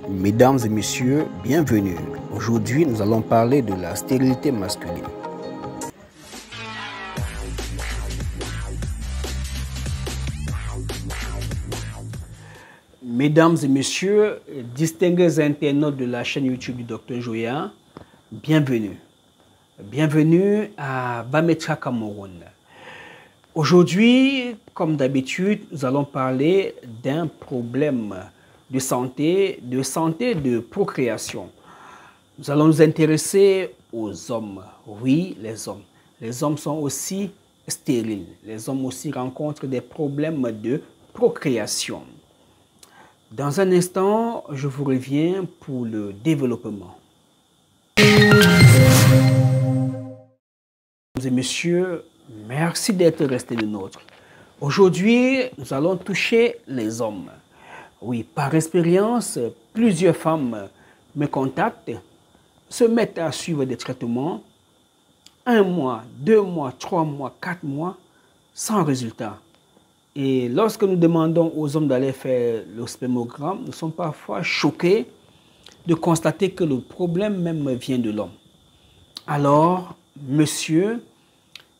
Mesdames et messieurs, bienvenue. Aujourd'hui, nous allons parler de la stérilité masculine. Mesdames et messieurs, distingués internautes de la chaîne YouTube du Dr Joya, bienvenue. Bienvenue à Bametra Cameroun. Aujourd'hui, comme d'habitude, nous allons parler d'un problème de santé de procréation. Nous allons nous intéresser aux hommes. Oui, les hommes. Les hommes sont aussi stériles. Les hommes aussi rencontrent des problèmes de procréation. Dans un instant, je vous reviens pour le développement. Mesdames et messieurs, merci d'être restés des nôtres. Aujourd'hui, nous allons toucher les hommes. Oui, par expérience, plusieurs femmes me contactent, se mettent à suivre des traitements, 1 mois, 2 mois, 3 mois, 4 mois, sans résultat. Et lorsque nous demandons aux hommes d'aller faire le spermogramme, nous sommes parfois choqués de constater que le problème même vient de l'homme. Alors, monsieur,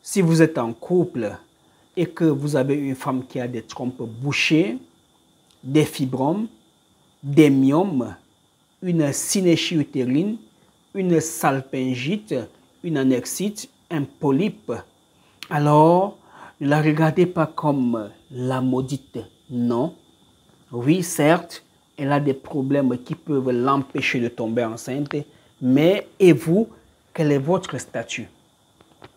si vous êtes en couple et que vous avez une femme qui a des trompes bouchées, des fibromes, des myomes, une synéchie utérine, une salpingite, une annexite, un polype, alors ne la regardez pas comme la maudite. Non. Oui, certes, elle a des problèmes qui peuvent l'empêcher de tomber enceinte, mais et vous, quel est votre statut?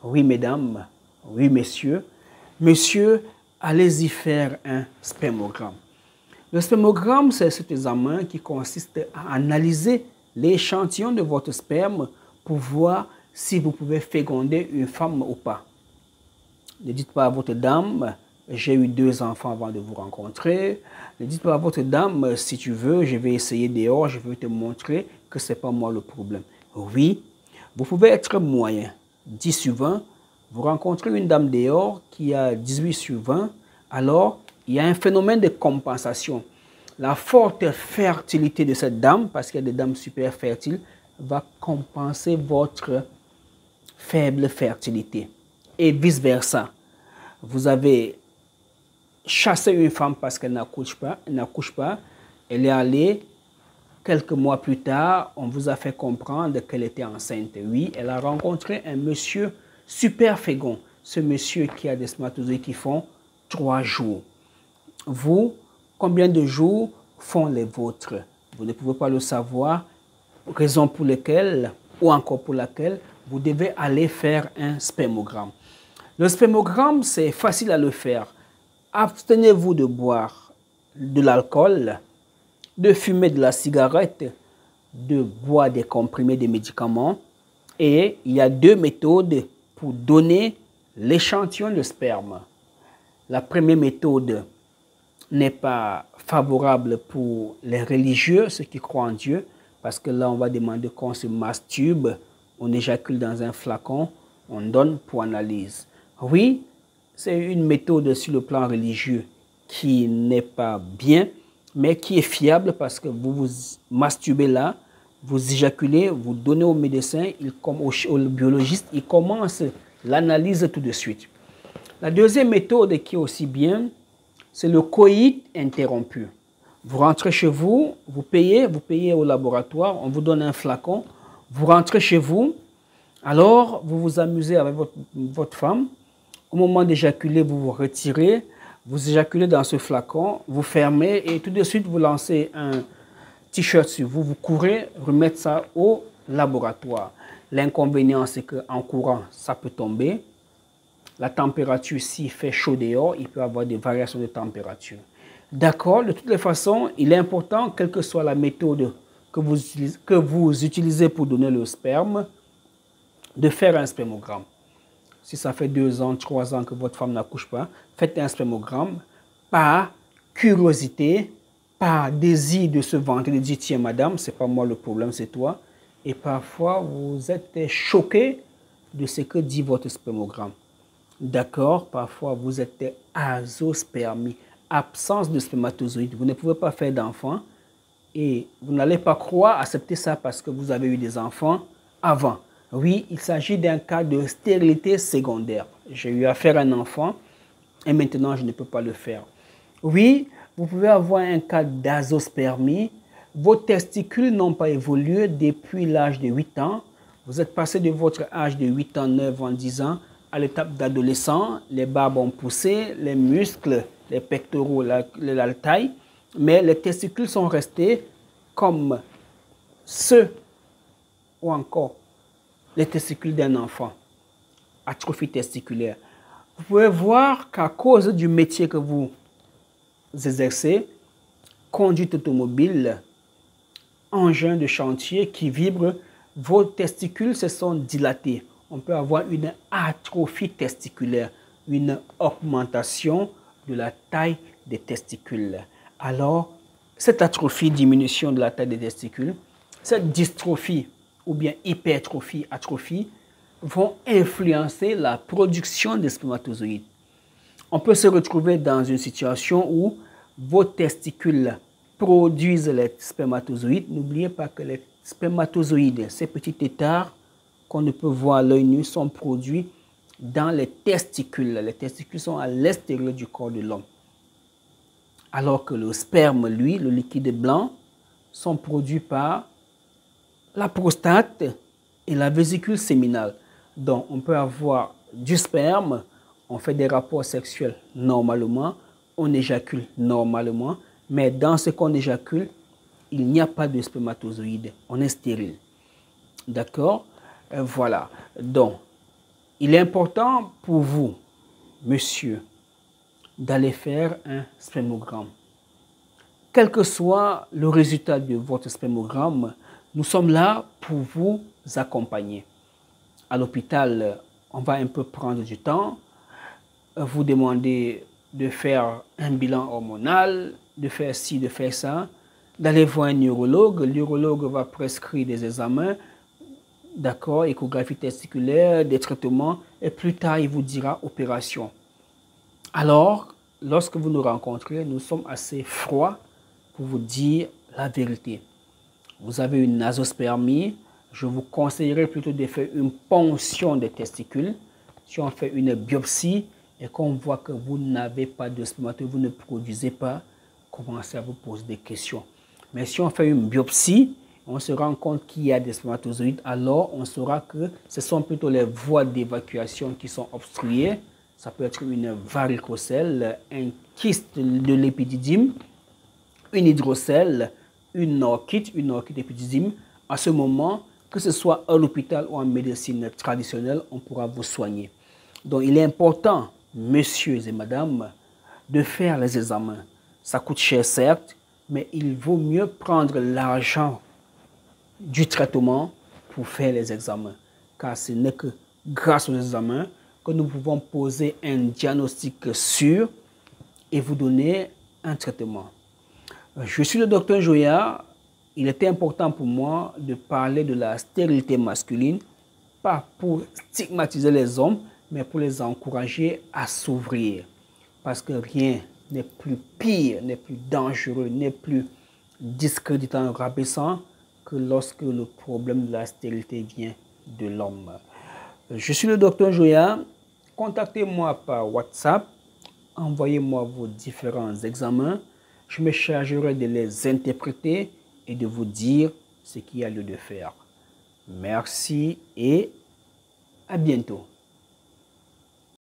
Oui, mesdames, oui, messieurs. Monsieur, allez-y faire un spermogramme. Le spermogramme, c'est cet examen qui consiste à analyser l'échantillon de votre sperme pour voir si vous pouvez féconder une femme ou pas. Ne dites pas à votre dame, j'ai eu 2 enfants avant de vous rencontrer. Ne dites pas à votre dame, si tu veux, je vais essayer dehors, je vais te montrer que ce n'est pas moi le problème. Oui, vous pouvez être moyen, 10 sur 20. Vous rencontrez une dame dehors qui a 18 sur 20, alors il y a un phénomène de compensation. La forte fertilité de cette dame, parce qu'il y a des dames super fertiles, va compenser votre faible fertilité. Et vice-versa. Vous avez chassé une femme parce qu'elle n'accouche pas, elle est allée, quelques mois plus tard, on vous a fait comprendre qu'elle était enceinte. Oui, elle a rencontré un monsieur super fécond, ce monsieur qui a des spermatozoïdes qui font 3 jours. Vous, combien de jours font les vôtres? Vous ne pouvez pas le savoir, raison pour laquelle, ou encore pour laquelle, vous devez aller faire un spermogramme. Le spermogramme, c'est facile à le faire. Abstenez-vous de boire de l'alcool, de fumer de la cigarette, de boire des comprimés de médicaments. Et il y a 2 méthodes pour donner l'échantillon de sperme. La première méthode n'est pas favorable pour les religieux, ceux qui croient en Dieu, parce que là, on va demander qu'on se masturbe, on éjacule dans un flacon, on donne pour analyse. Oui, c'est une méthode sur le plan religieux qui n'est pas bien, mais qui est fiable parce que vous vous masturbez là, vous éjaculez, vous donnez au médecin, au biologiste, il commence l'analyse tout de suite. La deuxième méthode qui est aussi bien, c'est le coït interrompu. Vous rentrez chez vous, vous payez au laboratoire, on vous donne un flacon, vous rentrez chez vous, alors vous vous amusez avec votre femme. Au moment d'éjaculer, vous vous retirez, vous éjaculez dans ce flacon, vous fermez et tout de suite vous lancez un t-shirt sur vous, vous courez remettre ça au laboratoire. L'inconvénient, c'est qu'en courant, ça peut tomber. La température, s'il fait chaud dehors, il peut y avoir des variations de température. D'accord, de toutes les façons, il est important, quelle que soit la méthode que vous utilisez pour donner le sperme, de faire un spermogramme. Si ça fait 2 ans, 3 ans que votre femme n'accouche pas, faites un spermogramme par curiosité, par désir de se vanter, de dire tiens madame, c'est pas moi le problème, c'est toi. Et parfois, vous êtes choqué de ce que dit votre spermogramme. D'accord, parfois vous êtes azospermie, absence de spermatozoïdes. Vous ne pouvez pas faire d'enfant Et vous n'allez pas croire, accepter ça parce que vous avez eu des enfants avant. Oui, il s'agit d'un cas de stérilité secondaire. J'ai eu affaire à un enfant et maintenant je ne peux pas le faire. Oui, vous pouvez avoir un cas d'azospermie. Vos testicules n'ont pas évolué depuis l'âge de 8 ans. Vous êtes passé de votre âge de 8 ans, 9 ans, 10 ans à l'étape d'adolescent. Les barbes ont poussé, les muscles, les pectoraux, la taille. Mais les testicules sont restés comme ceux ou encore les testicules d'un enfant. Atrophie testiculaire. Vous pouvez voir qu'à cause du métier que vous exercez, conduite automobile, engin de chantier qui vibre, vos testicules se sont dilatés. On peut avoir une atrophie testiculaire, une augmentation de la taille des testicules. Alors, cette atrophie, diminution de la taille des testicules, cette dystrophie ou bien hypertrophie, atrophie, vont influencer la production des spermatozoïdes. On peut se retrouver dans une situation où vos testicules produisent les spermatozoïdes. N'oubliez pas que les spermatozoïdes, ces petits têtards qu'on ne peut voir à l'œil nu, sont produits dans les testicules. Les testicules sont à l'extérieur du corps de l'homme. Alors que le sperme, lui, le liquide blanc, sont produits par la prostate et la vésicule séminale. Donc, on peut avoir du sperme, on fait des rapports sexuels normalement, on éjacule normalement, mais dans ce qu'on éjacule, il n'y a pas de spermatozoïdes, on est stérile. D'accord? Voilà. Donc, il est important pour vous, monsieur, d'aller faire un spermogramme. Quel que soit le résultat de votre spermogramme, nous sommes là pour vous accompagner. À l'hôpital, on va un peu prendre du temps, vous demander de faire un bilan hormonal, de faire ci, de faire ça, d'aller voir un neurologue. Le neurologue va prescrire des examens, d'accord, échographie testiculaire, des traitements, et plus tard, il vous dira opération. Alors, lorsque vous nous rencontrez, nous sommes assez froids pour vous dire la vérité. Vous avez une azospermie, je vous conseillerais plutôt de faire une ponction des testicules. Si on fait une biopsie et qu'on voit que vous n'avez pas de spermatozoïdes, vous ne produisez pas, commencez à vous poser des questions. Mais si on fait une biopsie, on se rend compte qu'il y a des spermatozoïdes, alors on saura que ce sont plutôt les voies d'évacuation qui sont obstruées. Ça peut être une varicocèle, un kyste de l'épididyme, une hydrocèle, une orchite épididyme. À ce moment, que ce soit à l'hôpital ou en médecine traditionnelle, on pourra vous soigner. Donc, il est important, messieurs et madame, de faire les examens. Ça coûte cher, certes, mais il vaut mieux prendre l'argent du traitement pour faire les examens. Car ce n'est que grâce aux examens que nous pouvons poser un diagnostic sûr et vous donner un traitement. Je suis le docteur Joya. Il était important pour moi de parler de la stérilité masculine, pas pour stigmatiser les hommes, mais pour les encourager à s'ouvrir. Parce que rien n'est plus pire, n'est plus dangereux, n'est plus discréditant, rabaissant que lorsque le problème de la stérilité vient de l'homme. Je suis le docteur Joya. Contactez-moi par WhatsApp. Envoyez-moi vos différents examens. Je me chargerai de les interpréter et de vous dire ce qu'il y a lieu de faire. Merci et à bientôt.